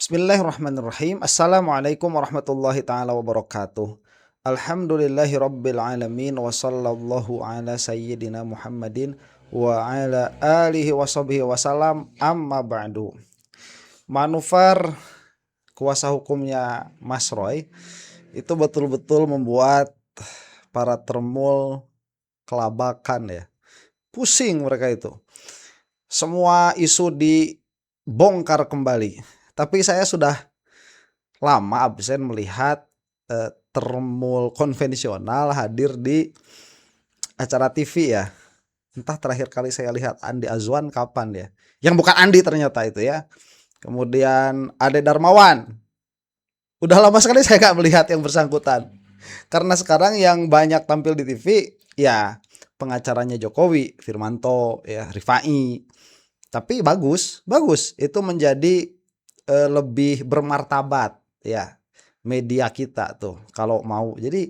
Bismillahirrahmanirrahim. Assalamualaikum warahmatullahi taala wabarakatuh. Alhamdulillahi rabbil alamin wa sallallahu ala sayyidina Muhammadin wa ala alihi wa sahbihi wasallam, amma ba'du. Manuver kuasa hukumnya Mas Roy itu betul-betul membuat para termul kelabakan ya. Pusing mereka itu. Semua isu dibongkar kembali. Tapi saya sudah lama absen melihat termul konvensional hadir di acara TV ya. Entah terakhir kali saya lihat Andi Azwan kapan ya. Yang bukan Andi ternyata itu ya. Kemudian Ade Darmawan. Udah lama sekali saya gak melihat yang bersangkutan. Karena sekarang yang banyak tampil di TV ya pengacaranya Jokowi, Firmanto, ya Rifai. Tapi bagus. Itu menjadi lebih bermartabat ya media kita tuh kalau mau. Jadi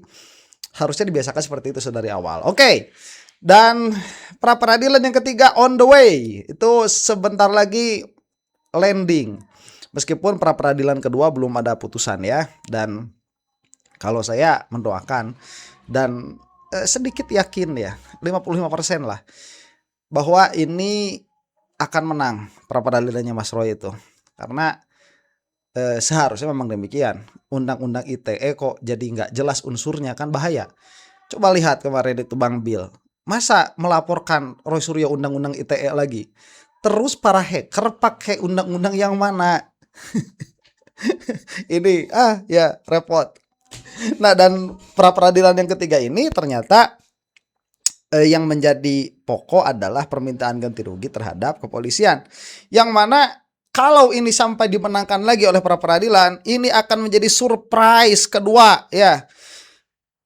harusnya dibiasakan seperti itu dari awal. Oke. Dan pra peradilan yang ketiga on the way. Itu sebentar lagi landing. Meskipun pra peradilan kedua belum ada putusan ya. Dan kalau saya mendoakan dan sedikit yakin ya 55% lah bahwa ini akan menang pra peradilannya Mas Roy itu. Karena seharusnya memang demikian. Undang-undang ITE kok jadi nggak jelas unsurnya, kan bahaya. Coba lihat kemarin itu Bang Bill. Masa melaporkan Roy Suryo undang-undang ITE lagi? Terus para hacker pakai undang-undang yang mana? Ini ya repot. Nah, dan pra peradilan yang ketiga ini ternyata yang menjadi pokok adalah permintaan ganti rugi terhadap kepolisian. Yang mana kalau ini sampai dimenangkan lagi oleh pra peradilan, ini akan menjadi surprise kedua ya.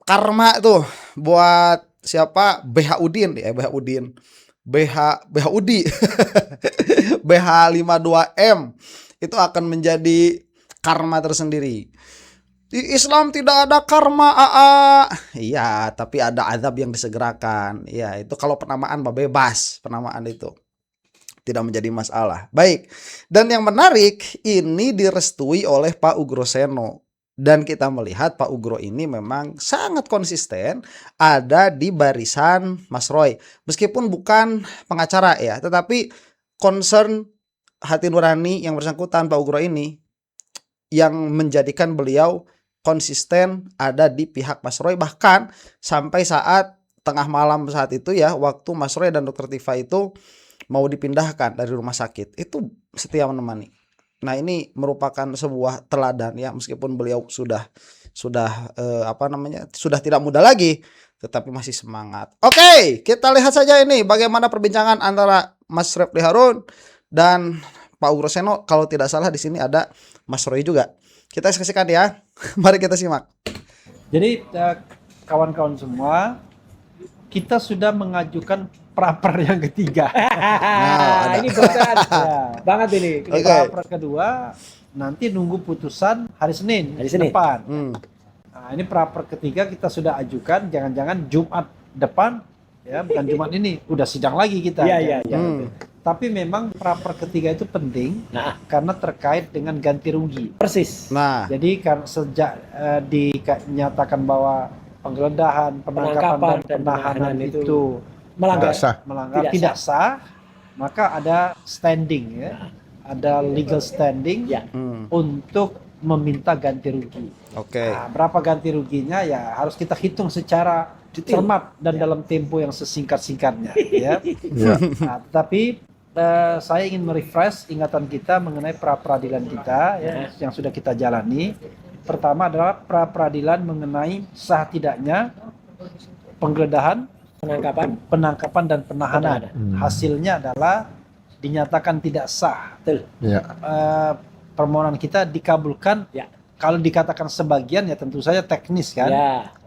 Karma tuh buat siapa? BH Udin ya, BH Udin. BH Udi. BH 52M itu akan menjadi karma tersendiri. Di Islam tidak ada karma Iya, tapi ada azab yang disegerakan. Ya, itu kalau penamaan bebas, penamaan itu tidak menjadi masalah. Baik. Dan yang menarik, ini direstui oleh Pak Ugro Seno. Dan kita melihat Pak Ugro ini memang sangat konsisten ada di barisan Mas Roy. Meskipun bukan pengacara ya, tetapi concern hati nurani yang bersangkutan Pak Ugro ini yang menjadikan beliau konsisten ada di pihak Mas Roy. Bahkan sampai saat tengah malam saat itu ya, waktu Mas Roy dan Dr. Tifa itu mau dipindahkan dari rumah sakit, itu setia menemani. Nah, ini merupakan sebuah teladan ya, meskipun beliau sudah sudah tidak muda lagi, tetapi masih semangat. Oke, kita lihat saja ini bagaimana perbincangan antara Mas Refli Harun dan Pak Ugro Seno. Kalau tidak salah di sini ada Mas Roy juga. Kita saksikan ya. Mari kita simak. Jadi kawan-kawan semua, kita sudah mengajukan praper yang ketiga. Nah, ini berat banget ini. Praper kedua nanti nunggu putusan hari Senin depan. Nah, ini praper ketiga kita sudah ajukan, jangan-jangan Jumat depan ya, bukan Jumat ini, udah sidang lagi kita. Iya. Tapi memang praper ketiga itu penting karena terkait dengan ganti rugi. Persis. Nah, jadi karena sejak dinyatakan bahwa penggeledahan, penangkapan dan penahanan itu melanggar tidak sah, maka ada standing ya, ada legal standing untuk meminta ganti rugi. Nah, berapa ganti ruginya ya harus kita hitung secara cermat dan dalam tempo yang sesingkat-singkatnya ya. Nah, tetapi saya ingin merefresh ingatan kita mengenai pra peradilan kita ya, yang sudah kita jalani. Pertama adalah pra peradilan mengenai sah tidaknya penggeledahan, penangkapan dan penahanan. Hasilnya adalah dinyatakan tidak sah. Permohonan kita dikabulkan. Kalau dikatakan sebagian ya tentu saja teknis kan.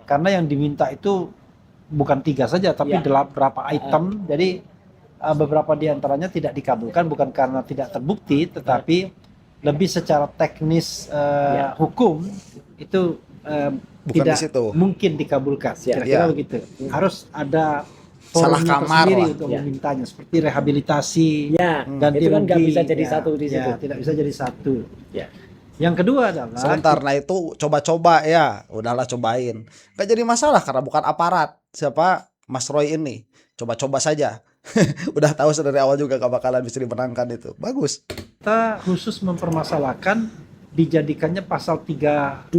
Karena yang diminta itu bukan 3 saja tapi beberapa item. Jadi beberapa diantaranya tidak dikabulkan bukan karena tidak terbukti, tetapi lebih secara teknis hukum itu tidak mungkin dikabulkan. Kira-kira begitu. Harus ada salah kamar tersendiri untuk memintanya, seperti rehabilitasi, ganti itu kan rugi. nggak bisa jadi satu di situ. Tidak bisa jadi satu. Yang kedua adalah Sebentar, nah itu coba-coba ya, udahlah cobain. Gak jadi masalah karena bukan aparat. Siapa Mas Roy ini, coba-coba saja. Udah tahu dari awal juga gak bakalan bisa dimenangkan itu. Bagus. kita khusus mempermasalahkan dijadikannya pasal 32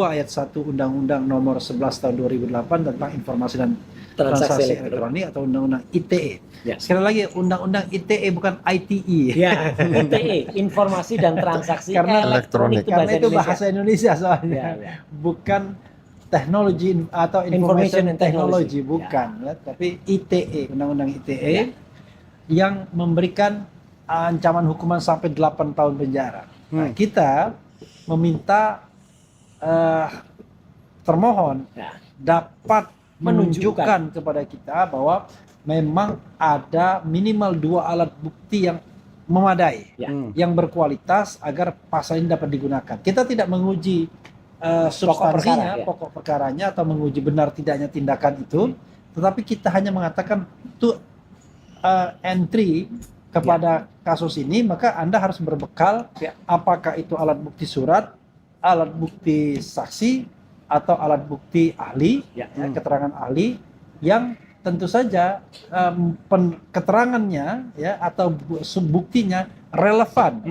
ayat 1 Undang-Undang Nomor 11 Tahun 2008 tentang informasi dan transaksi elektronik atau Undang-Undang ITE. Ya. Sekali lagi Undang-Undang ITE bukan ITE. Ya, ITE, informasi dan transaksi Karena elektronik Karena itu bahasa Indonesia soalnya. Ya. Bukan teknologi atau information technology, bukan, ya. Tapi ITE, Undang-Undang ITE yang memberikan ancaman hukuman sampai 8 tahun penjara. Nah, kita meminta termohon dapat menunjukkan kepada kita bahwa memang ada minimal 2 alat bukti yang memadai, yang berkualitas agar pasal ini dapat digunakan. Kita tidak menguji substansinya, pokok perkaranya atau menguji benar tidaknya tindakan itu, tetapi kita hanya mengatakan itu entry kepada kasus ini, maka Anda harus berbekal apakah itu alat bukti surat, alat bukti saksi, atau alat bukti ahli, keterangan ahli yang tentu saja keterangannya atau buktinya relevan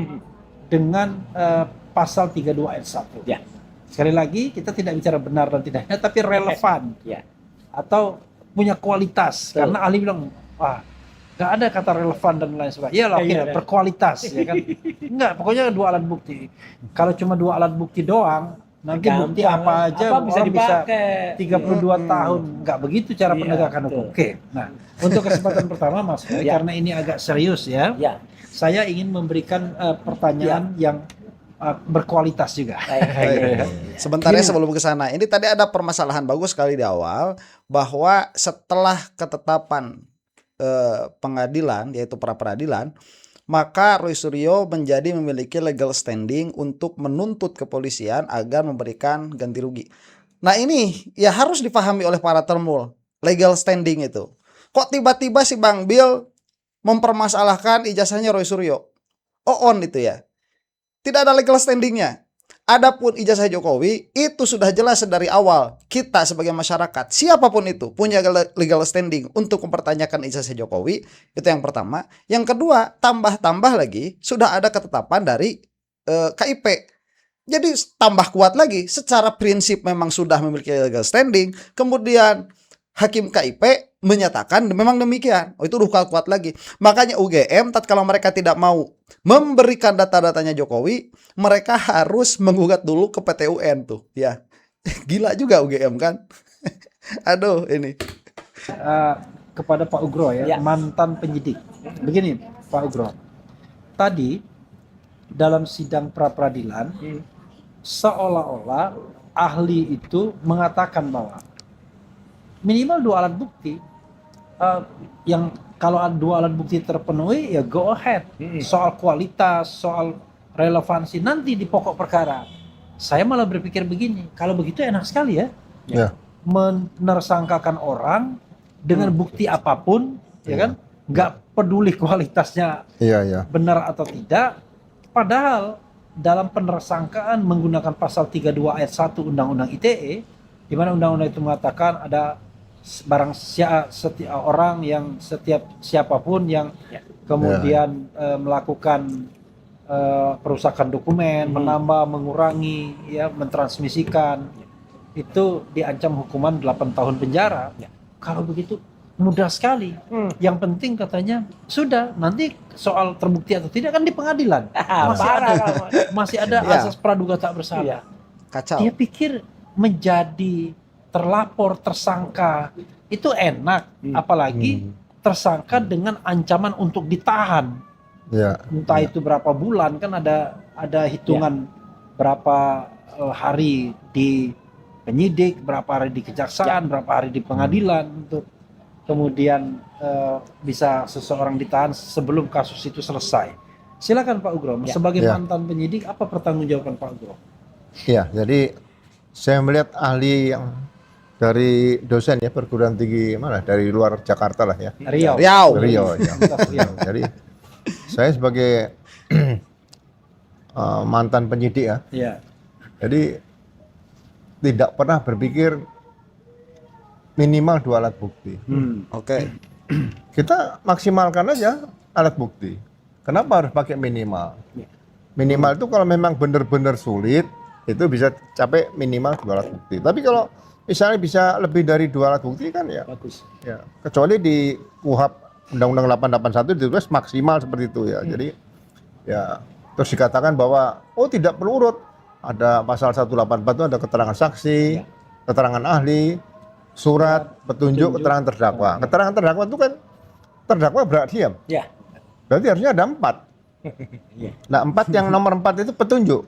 dengan pasal 32 ayat 1. Ya. Sekali lagi kita tidak bicara benar dan tidaknya, tapi relevan atau punya kualitas. Karena ahli bilang, wah, nggak ada kata relevan dan lain sebagainya. Iyalah, berkualitas, ya kan? Enggak, pokoknya 2 alat bukti. Kalau cuma 2 alat bukti doang, nanti bukti apa aja bisa dipakai. 32 tahun. Enggak begitu cara penegakan hukum. Oke. Nah, untuk kesempatan pertama Mas, karena ini agak serius saya ingin memberikan pertanyaan yang berkualitas juga. Sebentar ya sebelum ke sana. Ini tadi ada permasalahan bagus sekali di awal bahwa setelah ketetapan pengadilan, yaitu pra peradilan, maka Roy Suryo menjadi memiliki legal standing untuk menuntut kepolisian agar memberikan ganti rugi. Nah ini ya harus dipahami oleh para termul, legal standing itu. Kok tiba-tiba si Bang Bill mempermasalahkan ijazahnya Roy Suryo? On itu ya. Tidak ada legal standingnya. Adapun ijazah Jokowi itu sudah jelas dari awal. Kita sebagai masyarakat, siapapun itu punya legal standing untuk mempertanyakan ijazah Jokowi. Itu yang pertama. Yang kedua, tambah lagi sudah ada ketetapan dari KIP. Jadi tambah kuat lagi. Secara prinsip memang sudah memiliki legal standing. Kemudian Hakim KIP menyatakan memang demikian. Itu udah kuat lagi. Makanya UGM tatkala mereka tidak mau memberikan data-datanya Jokowi, mereka harus menggugat dulu ke PT UN tuh. Ya. Gila juga UGM kan. Aduh ini. Kepada Pak Ugro mantan penyidik. Begini Pak Ugro. Tadi dalam sidang pra peradilan seolah-olah ahli itu mengatakan bahwa minimal 2 alat bukti yang kalau 2 alat bukti terpenuhi ya go ahead. Soal kualitas, soal relevansi nanti di pokok perkara. Saya malah berpikir begini, kalau begitu enak sekali ya. Menersangkakan orang dengan bukti apapun, ya kan? Nggak peduli kualitasnya benar atau tidak. Padahal dalam penersangkaan menggunakan pasal 32 ayat 1 Undang-Undang ITE, di mana undang-undang itu mengatakan ada barang setiap orang yang siapapun yang kemudian melakukan perusakan dokumen, menambah, mengurangi, mentransmisikan, itu diancam hukuman 8 tahun penjara. Kalau begitu mudah sekali. Yang penting katanya sudah nanti soal terbukti atau tidak kan di pengadilan. Masih ada asas praduga tak bersalah. Kacau. Dia pikir menjadi terlapor, tersangka itu enak, apalagi tersangka dengan ancaman untuk ditahan. Entah itu berapa bulan, kan ada hitungan berapa hari di penyidik, berapa hari di kejaksaan, berapa hari di pengadilan untuk kemudian bisa seseorang ditahan sebelum kasus itu selesai. Silakan Pak Ugro, sebagai mantan penyidik, apa pertanggungjawaban Pak Ugro? Iya, jadi saya melihat ahli yang dari dosen perguruan tinggi mana, dari luar Jakarta lah ya. Riau. Jadi saya sebagai mantan penyidik ya. Iya. Jadi tidak pernah berpikir minimal 2 alat bukti. Oke. Kita maksimalkan aja alat bukti. Kenapa harus pakai minimal? Minimal itu kalau memang benar-benar sulit, itu bisa capai minimal 2 alat bukti. Tapi kalau misalnya bisa lebih dari 2 alat bukti kan ya, Bagus. ya kecuali di KUHP Undang-Undang 881 ditulis maksimal seperti itu ya. Jadi ya terus dikatakan bahwa tidak perlu urut. Ada pasal 184 itu ada keterangan saksi, keterangan ahli, surat, petunjuk, keterangan terdakwa. Keterangan terdakwa itu kan terdakwa berhak diam. Ya. Berarti harusnya ada 4. Iya. Nah, 4 yang nomor 4 itu petunjuk.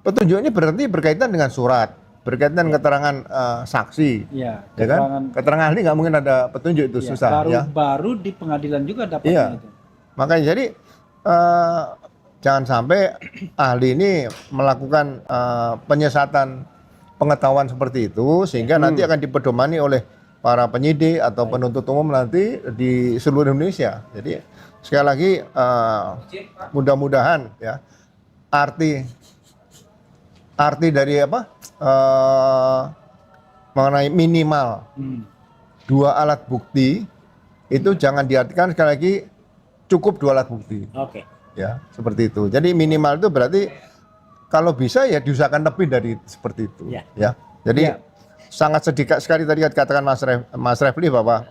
Petunjuk ini berarti berkaitan dengan surat, berkaitan dengan keterangan saksi. Iya. Ya kan? Keterangan ahli nggak mungkin ada petunjuk itu Iya, susah ya. baru di pengadilan juga dapatnya Iya. itu. Makanya jadi jangan sampai ahli ini melakukan penyesatan pengetahuan seperti itu sehingga nanti akan dipedomani oleh para penyidik atau penuntut umum nanti di seluruh Indonesia. Jadi sekali lagi mudah-mudahan ya arti dari mengenai minimal 2 alat bukti itu jangan diartikan sekali lagi cukup 2 alat bukti. Oke. Ya, seperti itu. Jadi minimal itu berarti kalau bisa ya diusahakan lebih dari seperti itu. Ya. Jadi sangat sedikit sekali tadi katakan Mas Refli bahwa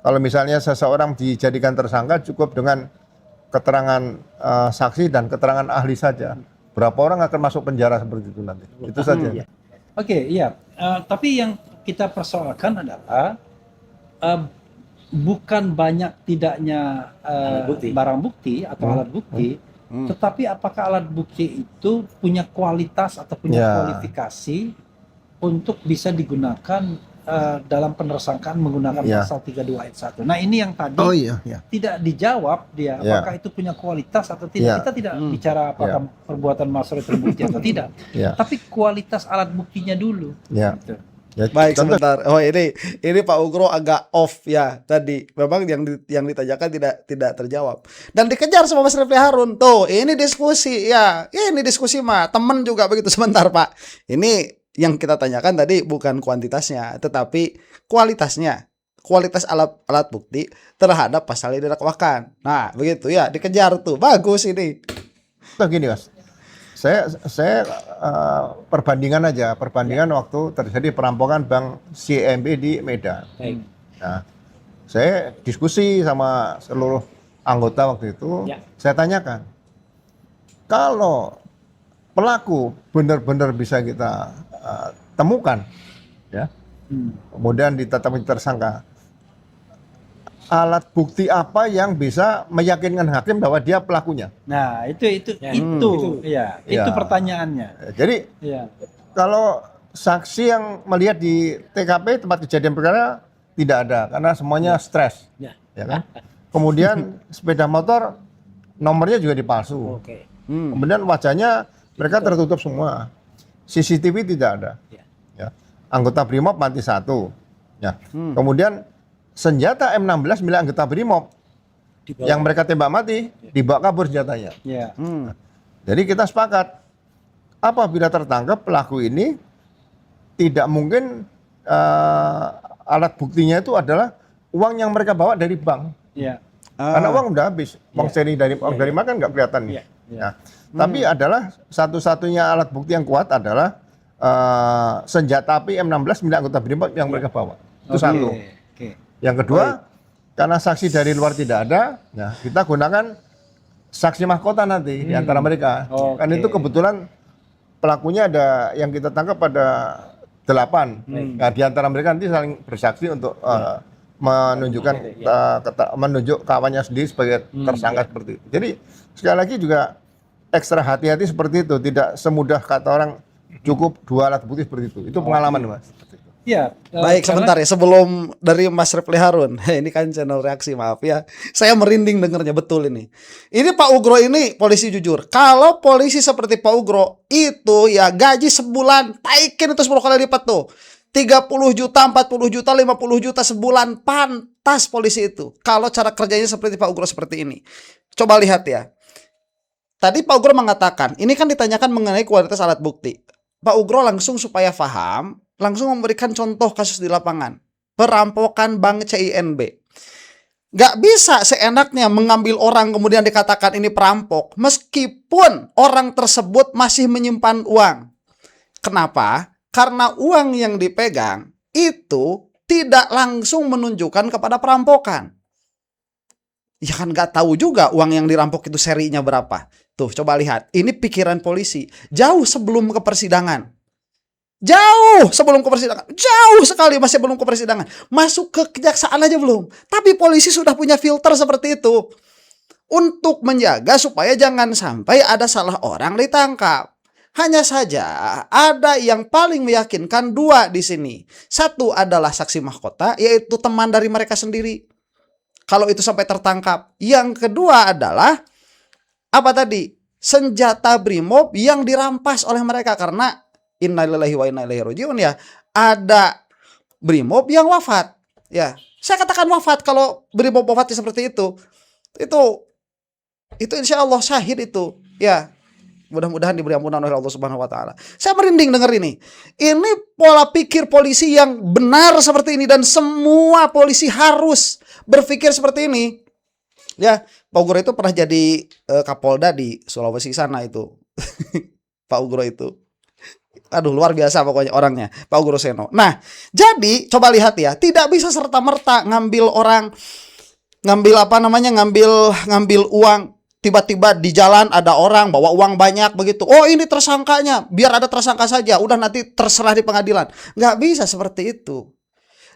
kalau misalnya seseorang dijadikan tersangka cukup dengan keterangan saksi dan keterangan ahli saja. Berapa orang akan masuk penjara seperti itu nanti? Itu saja. Oke, iya. Tapi yang kita persoalkan adalah bukan banyak tidaknya barang bukti atau alat bukti, tetapi apakah alat bukti itu punya kualitas atau punya kualifikasi untuk bisa digunakan dalam penersangkaan menggunakan pasal 32 ayat 1. Nah, ini yang tadi tidak dijawab dia, apakah itu punya kualitas atau tidak. Kita tidak bicara apakah perbuatan Mas Roy terbukti atau tidak, tapi kualitas alat buktinya dulu. Gitu. Ya, Baik, sebentar. Oh, ini Pak Ugro agak off ya tadi. Memang yang ditanyakan tidak terjawab. Dan dikejar sama Mas Refli Harun. Tuh, ini diskusi ya. Ya, ini diskusi mah. Temen juga begitu. Sebentar, Pak. Ini yang kita tanyakan tadi bukan kuantitasnya, tetapi kualitasnya. Kualitas alat bukti terhadap pasal yang didakwakan. Nah, begitu ya, dikejar tuh. Bagus ini. Begini, Mas. Saya perbandingan waktu terjadi perampokan Bank CIMB di Medan. Nah, saya diskusi sama seluruh anggota waktu itu. Saya tanyakan, kalau pelaku benar-benar bisa kita temukan, ya, kemudian ditetapkan tersangka, alat bukti apa yang bisa meyakinkan hakim bahwa dia pelakunya? Nah, itu pertanyaannya. Jadi kalau saksi yang melihat di TKP tempat kejadian perkara tidak ada karena semuanya stres, ya kan? Kemudian sepeda motor nomornya juga dipalsu. Kemudian wajahnya mereka tertutup semua. CCTV tidak ada. Ya. Anggota BRIMOB mati 1. Ya. Kemudian senjata M16 milik anggota BRIMOB yang mereka tembak mati dibawa kabur senjatanya. Jadi kita sepakat apabila tertangkap pelaku ini tidak mungkin alat buktinya itu adalah uang yang mereka bawa dari bank. Karena uang udah habis, uang seri dari makan nggak kelihatan nih. Nah, tapi adalah satu-satunya alat bukti yang kuat adalah senjata api M16 milik anggota BRIMOB yang mereka bawa. Itu satu. Yang kedua, karena saksi dari luar tidak ada, ya kita gunakan saksi mahkota nanti di antara mereka. Kan itu kebetulan pelakunya ada yang kita tangkap pada 8. Nah, di antara mereka nanti saling bersaksi untuk menunjukkan menunjuk kawannya sendiri sebagai tersangka seperti itu. Jadi sekali lagi juga ekstra hati-hati seperti itu, tidak semudah kata orang cukup 2 alat bukti seperti itu. Itu pengalaman, Mas. Baik, sebentar ya, sebelum dari Mas Refli Harun. Ini kan channel reaksi, maaf ya. Saya merinding dengernya, betul ini. Ini Pak Ugro ini polisi jujur. Kalau polisi seperti Pak Ugro itu ya gaji sebulan taikin itu 10 kali lipat tuh. 30 juta, 40 juta, 50 juta sebulan, pantas polisi itu. Kalau cara kerjanya seperti Pak Ugro seperti ini. Coba lihat ya. tadi Pak Ugro mengatakan, ini kan ditanyakan mengenai kualitas alat bukti. Pak Ugro langsung supaya paham, langsung memberikan contoh kasus di lapangan. Perampokan Bank CINB. Gak bisa seenaknya mengambil orang kemudian dikatakan ini perampok, meskipun orang tersebut masih menyimpan uang. Kenapa? Karena uang yang dipegang itu tidak langsung menunjukkan kepada perampokan. Ya kan gak tahu juga uang yang dirampok itu serinya berapa. Tuh coba lihat, ini pikiran polisi jauh sebelum ke persidangan. Jauh sebelum ke persidangan, jauh sekali masih belum ke persidangan. Masuk ke kejaksaan aja belum. Tapi polisi sudah punya filter seperti itu. Untuk menjaga supaya jangan sampai ada salah orang ditangkap. Hanya saja ada yang paling meyakinkan dua di sini. Satu adalah saksi mahkota, yaitu teman dari mereka sendiri. Kalau itu sampai tertangkap. Yang kedua adalah apa tadi? Senjata BRIMOB yang dirampas oleh mereka karena innalillahi wa inna ilaihi rajiun ya. Ada BRIMOB yang wafat. Ya, saya katakan wafat kalau BRIMOB wafatnya seperti itu. Itu insya Allah syahid itu. Ya, mudah-mudahan diberi ampunan oleh Allah Subhanahu wa taala. Saya merinding dengar ini. Ini pola pikir polisi yang benar seperti ini dan semua polisi harus berpikir seperti ini. Ya, Pak Ugro itu pernah jadi Kapolda di Sulawesi sana itu. Pak Ugro itu. Aduh, luar biasa pokoknya orangnya, Pak Ugro Seno. Nah, jadi coba lihat ya, tidak bisa serta-merta ngambil orang, ngambil uang. Tiba-tiba di jalan ada orang bawa uang banyak begitu. Oh, ini tersangkanya, biar ada tersangka saja. Udah nanti terserah di pengadilan. Nggak bisa seperti itu.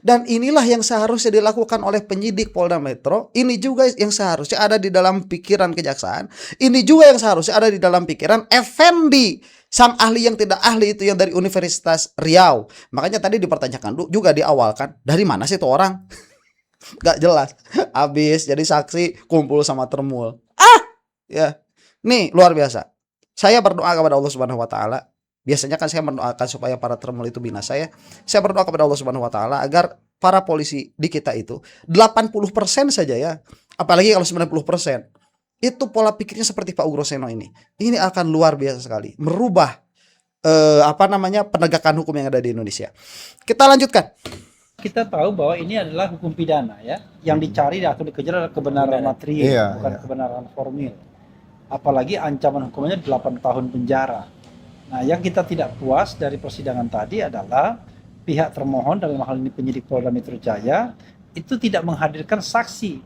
Dan inilah yang seharusnya dilakukan oleh penyidik Polda Metro. Ini juga yang seharusnya ada di dalam pikiran kejaksaan. Ini juga yang seharusnya ada di dalam pikiran Effendi, sang ahli yang tidak ahli itu yang dari Universitas Riau. Makanya tadi dipertanyakan juga di awal kan, dari mana sih itu orang? Gak jelas. Habis jadi saksi kumpul sama Termul. Ya, nih luar biasa. Saya berdoa kepada Allah Subhanahu Wa Taala. Biasanya kan saya mendoakan supaya para Termul itu binasa ya. Saya berdoa kepada Allah Subhanahu Wa Taala agar para polisi di kita itu 80% saja ya. Apalagi kalau 90%. Itu pola pikirnya seperti Pak Ugro Seno ini. Ini akan luar biasa sekali. Merubah penegakan hukum yang ada di Indonesia. Kita lanjutkan. Kita tahu bahwa ini adalah hukum pidana ya. Yang dicari atau dikejar adalah kebenaran material, bukan kebenaran formil. Apalagi ancaman hukumannya 8 tahun penjara. Nah, yang kita tidak puas dari persidangan tadi adalah pihak termohon dalam hal ini penyidik Polda Metro Jaya itu tidak menghadirkan saksi,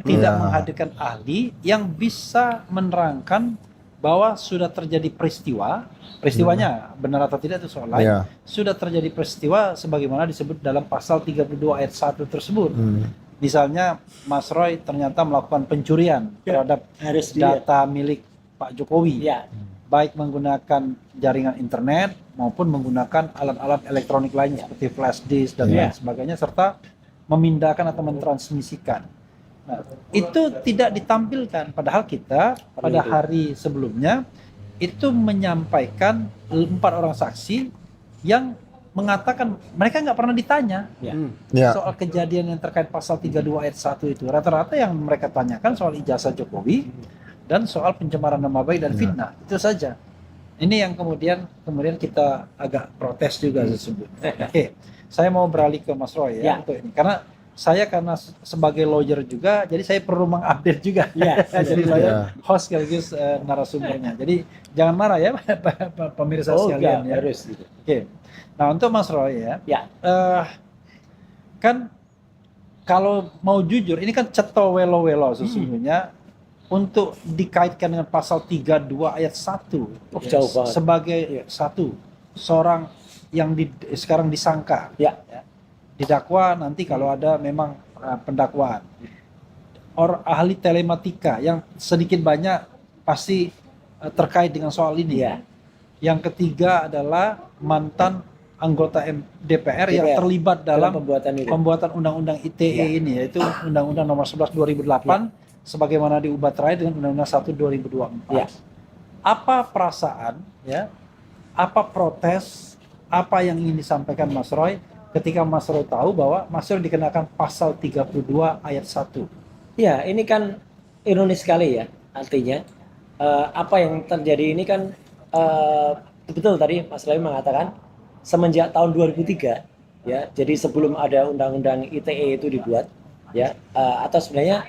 tidak menghadirkan ahli yang bisa menerangkan bahwa sudah terjadi peristiwanya benar atau tidak itu soal lain. Sudah terjadi peristiwa sebagaimana disebut dalam pasal 32 ayat 1 tersebut. Misalnya Mas Roy ternyata melakukan pencurian terhadap data milik Pak Jokowi, baik menggunakan jaringan internet maupun menggunakan alat-alat elektronik lainnya seperti flash disk dan lain sebagainya, serta memindahkan atau mentransmisikan. Nah, itu tidak ditampilkan, padahal kita pada hari sebelumnya itu menyampaikan 4 orang saksi yang mengatakan mereka nggak pernah ditanya soal kejadian yang terkait pasal 32 ayat 1 itu. Rata-rata yang mereka tanyakan soal ijazah Jokowi dan soal pencemaran nama baik dan fitnah. Itu saja. Ini yang kemudian kita agak protes juga sesungguhnya. Oke, saya mau beralih ke Mas Roy ya untuk ini. Karena sebagai lawyer juga, jadi saya perlu mengupdate juga. Jadi lawyer host sekaligus narasumbernya. Jadi jangan marah ya pemirsa sekalian ya. Harus gitu. Oke. Nah, untuk Mas Roy kan kalau mau jujur, ini kan ceto welo-welo sesungguhnya untuk dikaitkan dengan pasal 32 ayat 1 sebagai seorang yang sekarang disangka didakwa nanti kalau ada memang pendakwaan. Ahli telematika yang sedikit banyak pasti terkait dengan soal ini. Yang ketiga adalah mantan anggota DPR yang terlibat dalam pembuatan undang-undang ITE ini, yaitu Undang-Undang Nomor 11 2008 sebagaimana diubah terakhir dengan Undang-Undang 1 2024. Apa perasaan apa protes, apa yang ingin disampaikan Mas Roy ketika Mas Roy tahu bahwa Mas Roy dikenakan pasal 32 ayat 1? Ya, ini kan ironis sekali ya. Artinya apa yang terjadi ini kan betul tadi Mas Rawi mengatakan semenjak tahun 2003 ya, jadi sebelum ada undang-undang ITE itu dibuat ya, atau sebenarnya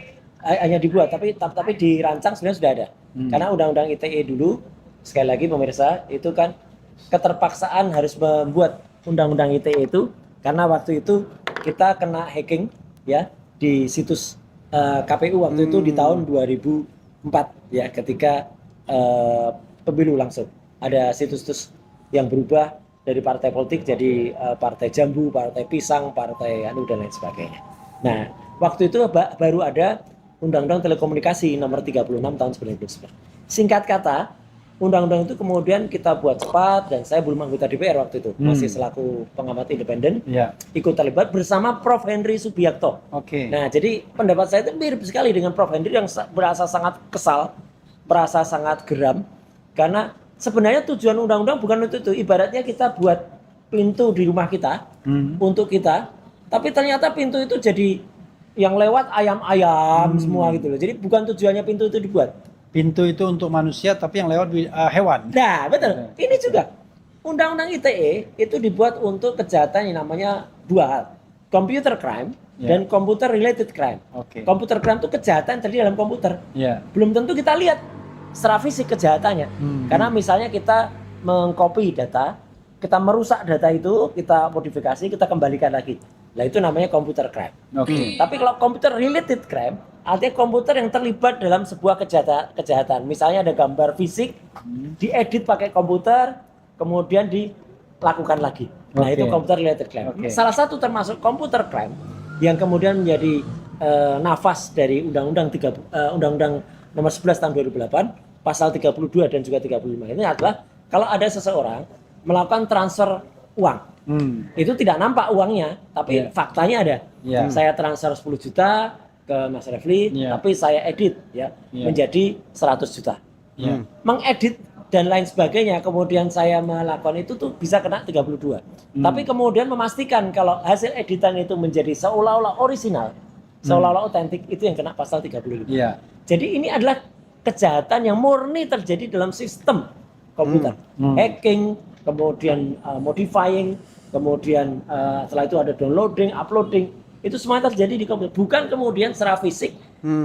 hanya dibuat tapi dirancang sebenarnya sudah ada. Karena undang-undang ITE dulu, sekali lagi pemirsa, itu kan keterpaksaan harus membuat undang-undang ITE itu karena waktu itu kita kena hacking ya di situs KPU waktu itu di tahun 2004 ya, ketika pemilu langsung ada situs-situs yang berubah dari partai politik jadi partai jambu, partai pisang, partai anu dan lain sebagainya. Nah, waktu itu baru ada Undang-Undang Telekomunikasi nomor 36 tahun 1999. Singkat kata, undang-undang itu kemudian kita buat cepat dan saya belum anggota DPR waktu itu, masih selaku pengamat independen, ikut terlibat bersama Prof. Henry Subiakto. Nah, jadi pendapat saya itu mirip sekali dengan Prof. Henry yang berasa sangat kesal, merasa sangat geram, karena sebenarnya tujuan undang-undang bukan untuk itu. Ibaratnya kita buat pintu di rumah kita untuk kita, tapi ternyata pintu itu jadi yang lewat ayam-ayam semua gitu loh. Jadi bukan tujuannya pintu itu dibuat. Pintu itu untuk manusia, tapi yang lewat hewan. Nah, betul. Ini juga Undang-Undang ITE itu dibuat untuk kejahatan yang namanya dua hal, computer crime dan computer related crime. Computer crime itu kejahatan terjadi dalam komputer. Belum tentu kita lihat secara fisik kejahatannya. Karena misalnya kita mengcopy data, kita merusak data itu, kita modifikasi, kita kembalikan lagi. Nah, itu namanya computer crime. Tapi kalau computer related crime, artinya komputer yang terlibat dalam sebuah kejahatan. Misalnya ada gambar fisik, diedit pakai komputer, kemudian dilakukan lagi. Nah, itu computer related crime. Salah satu termasuk computer crime yang kemudian menjadi nafas dari Undang-Undang nomor 11 tahun 2008, pasal 32 dan juga 35. Ini adalah kalau ada seseorang melakukan transfer uang. Itu tidak nampak uangnya, tapi faktanya ada. Saya transfer 10 juta ke Mas Refli, tapi saya edit menjadi 100 juta. Mengedit dan lain sebagainya, kemudian saya melakukan itu tuh bisa kena 32. Tapi kemudian memastikan kalau hasil editan itu menjadi seolah-olah orisinal, seolah-olah otentik, itu yang kena pasal 35. Jadi ini adalah kejahatan yang murni terjadi dalam sistem komputer. Hacking, kemudian modifying, kemudian setelah itu ada downloading, uploading, itu semua terjadi di komputer. Bukan kemudian secara fisik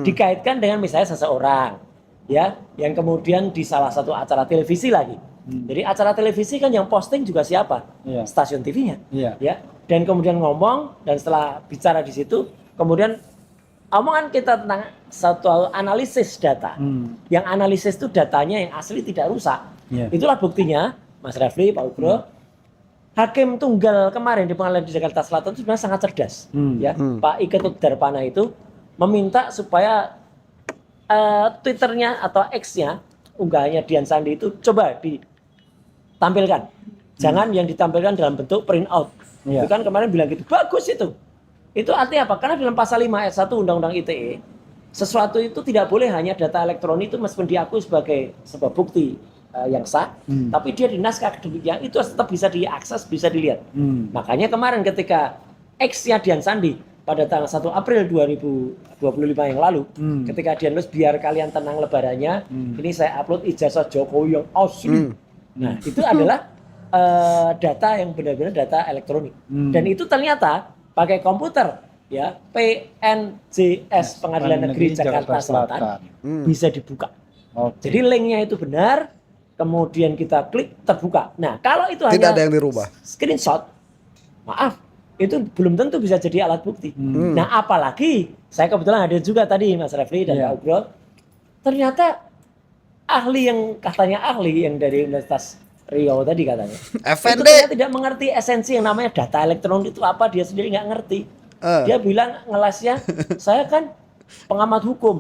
dikaitkan dengan misalnya seseorang, ya, yang kemudian di salah satu acara televisi lagi. Jadi acara televisi kan yang posting juga siapa? Stasiun TV-nya, ya. Dan kemudian ngomong, dan setelah bicara di situ, kemudian omongan kita tentang satu analisis data. Yang analisis itu datanya yang asli tidak rusak. Itulah buktinya, Mas Refli, Pak Ugro, Hakim Tunggal kemarin di Pengadilan di Jakarta Selatan itu sebenarnya sangat cerdas. Ya, Pak Iketut Darpana itu meminta supaya Twitternya atau X-nya, unggahannya Dian Sandi itu coba ditampilkan. Jangan yang ditampilkan dalam bentuk print out. Itu kan kemarin bilang gitu. Bagus itu. Itu artinya apa? Karena dalam pasal 5 ayat 1 Undang-Undang ITE, sesuatu itu tidak boleh hanya data elektronik itu meskipun diakui sebagai sebuah bukti yang sah, tapi dia di naskah akademiknya itu tetap bisa diakses, bisa dilihat. Makanya kemarin ketika X-nya Dian Sandi pada tanggal 1 April 2025 yang lalu, ketika dia nulis biar kalian tenang lebarannya, ini saya upload ijazah Jokowi yang asli. Nah, itu adalah data yang benar-benar data elektronik. Dan itu ternyata pakai komputer, ya, PNJS Pengadilan Negeri Jakarta Selatan bisa dibuka. Jadi linknya itu benar, kemudian kita klik terbuka. Nah, kalau itu tidak hanya ada yang dirubah, screenshot, maaf, itu belum tentu bisa jadi alat bukti. Nah, apalagi saya kebetulan ada juga tadi Mas Refli dan Pak Ugro, ternyata ahli yang katanya ahli yang dari Universitas Riau tadi katanya, itu ternyata tidak mengerti esensi yang namanya data elektronik itu apa, dia sendiri nggak ngerti. Dia bilang ngelasnya, saya kan pengamat hukum.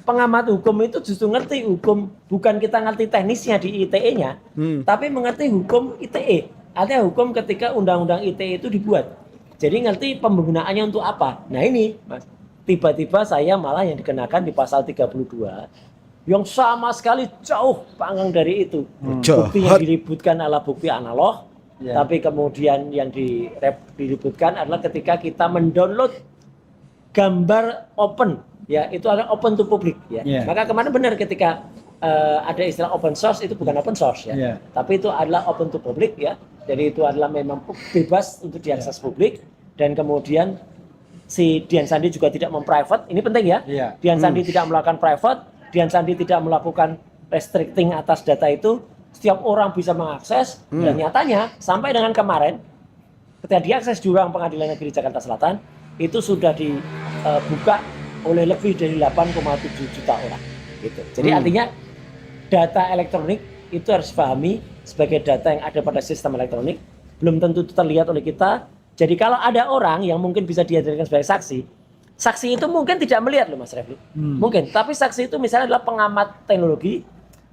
Pengamat hukum itu justru ngerti hukum, bukan kita ngerti teknisnya di ITE-nya, tapi mengerti hukum ITE. Artinya hukum ketika undang-undang ITE itu dibuat. Jadi ngerti penggunaannya untuk apa. Nah ini, Mas, tiba-tiba saya malah yang dikenakan di pasal 32 yang sama sekali jauh panggang dari itu. Bukti yang diributkan adalah bukti analog, tapi kemudian yang diributkan adalah ketika kita mendownload gambar open, ya, itu adalah open to public, ya. Maka kemarin benar ketika ada istilah open source, itu bukan open source ya, tapi itu adalah open to public ya. Jadi itu adalah memang bebas untuk diakses publik, dan kemudian si Dian Sandi juga tidak memprivate, ini penting ya. Dian Sandi tidak melakukan private, Dian Sandi tidak melakukan restricting atas data itu, setiap orang bisa mengakses. Dan nyatanya sampai dengan kemarin ketika diakses di ruang Pengadilan Negeri Jakarta Selatan itu sudah dibuka oleh lebih dari 8,7 juta orang gitu. Jadi artinya data elektronik itu harus dipahami sebagai data yang ada pada sistem elektronik, belum tentu terlihat oleh kita. Jadi kalau ada orang yang mungkin bisa dihadirkan sebagai saksi, saksi itu mungkin tidak melihat loh Mas Refli, mungkin, tapi saksi itu misalnya adalah pengamat teknologi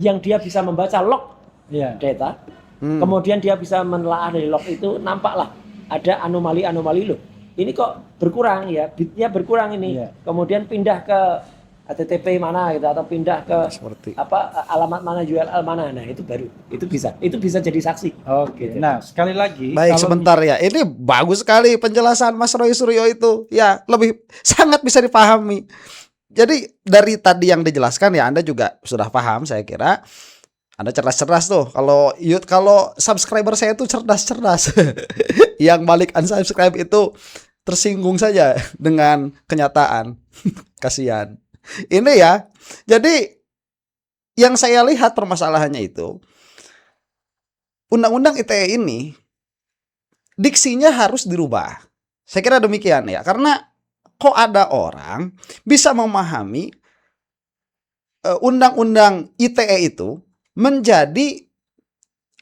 yang dia bisa membaca log data, kemudian dia bisa menelaah dari log itu, nampaklah ada anomali-anomali loh. Ini kok berkurang ya, bitnya berkurang ini, kemudian pindah ke HTTP mana gitu, atau pindah ke alamat mana, URL mana, nah itu baru, itu bisa jadi saksi. Oke. Nah sekali lagi, baik sebentar ya, ini bagus sekali penjelasan Mas Roy Suryo itu ya, lebih sangat bisa dipahami. Jadi dari tadi yang dijelaskan ya, Anda juga sudah paham, saya kira Anda cerdas-cerdas tuh. Kalau subscriber saya itu cerdas-cerdas. Yang balik unsubscribe itu tersinggung saja dengan kenyataan. Kasihan. Ini ya, jadi yang saya lihat permasalahannya itu, Undang-Undang ITE ini diksinya harus dirubah. Saya kira demikian ya, karena kok ada orang bisa memahami Undang-Undang ITE itu menjadi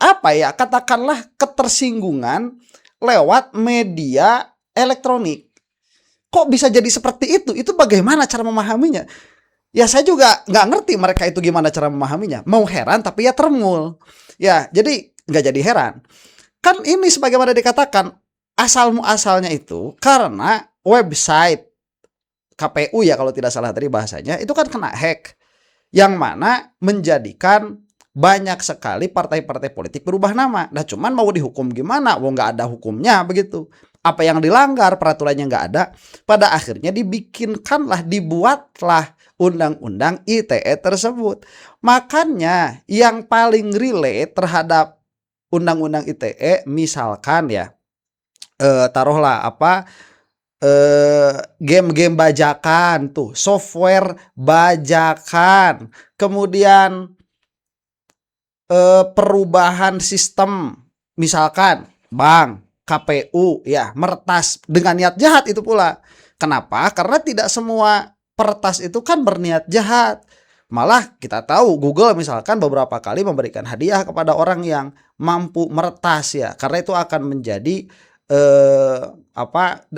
apa ya, katakanlah ketersinggungan lewat media elektronik. Kok bisa jadi seperti itu? Itu bagaimana cara memahaminya? Ya saya juga nggak ngerti mereka itu gimana cara memahaminya. Mau heran tapi ya termul. Ya jadi nggak jadi heran. Kan ini sebagaimana dikatakan asal-muasalnya itu karena website KPU ya kalau tidak salah tadi bahasanya itu kan kena hack. Yang mana menjadikan banyak sekali partai-partai politik berubah nama. Nah cuman mau dihukum gimana? Wah nggak ada hukumnya begitu. Apa yang dilanggar, peraturannya nggak ada. Pada akhirnya dibuatlah Undang-Undang ITE tersebut. Makanya yang paling relate terhadap Undang-Undang ITE misalkan ya, taruhlah game-game bajakan tuh, software bajakan, kemudian perubahan sistem, misalkan bank, KPU ya meretas dengan niat jahat itu pula. Kenapa? Karena tidak semua peretas itu kan berniat jahat. Malah kita tahu Google misalkan beberapa kali memberikan hadiah kepada orang yang mampu meretas ya, karena itu akan menjadi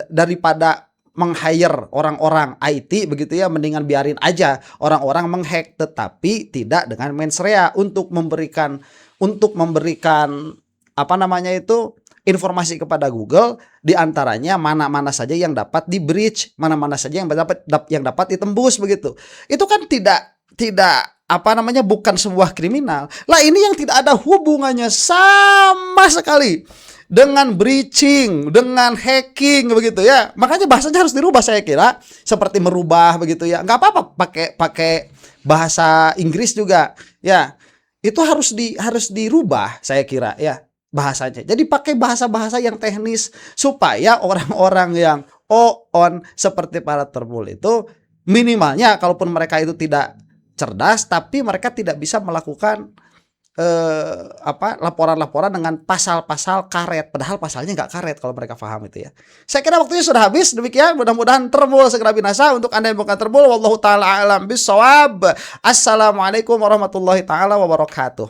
daripada meng-hire orang-orang IT begitu ya, mendingan biarin aja orang-orang menghack, tetapi tidak dengan mens rea untuk memberikan informasi kepada Google, diantaranya mana-mana saja yang dapat di breach, mana-mana saja yang dapat ditembus begitu. Itu kan tidak bukan sebuah kriminal. Lah ini yang tidak ada hubungannya sama sekali dengan breaching, dengan hacking begitu ya. Makanya bahasanya harus dirubah saya kira, seperti merubah begitu ya. Nggak apa-apa pakai bahasa Inggris juga. Ya. Itu harus dirubah saya kira ya bahasanya. Jadi pakai bahasa-bahasa yang teknis supaya orang-orang yang on seperti para termul itu minimalnya kalaupun mereka itu tidak cerdas tapi mereka tidak bisa melakukan laporan-laporan dengan pasal-pasal karet, padahal pasalnya nggak karet kalau mereka paham itu ya. Saya kira waktunya sudah habis. Demikian, mudah-mudahan termul segera binasa. Untuk Anda yang bukan termul, wallahu taala alam bisawab. Assalamualaikum warahmatullahi taala wabarakatuh.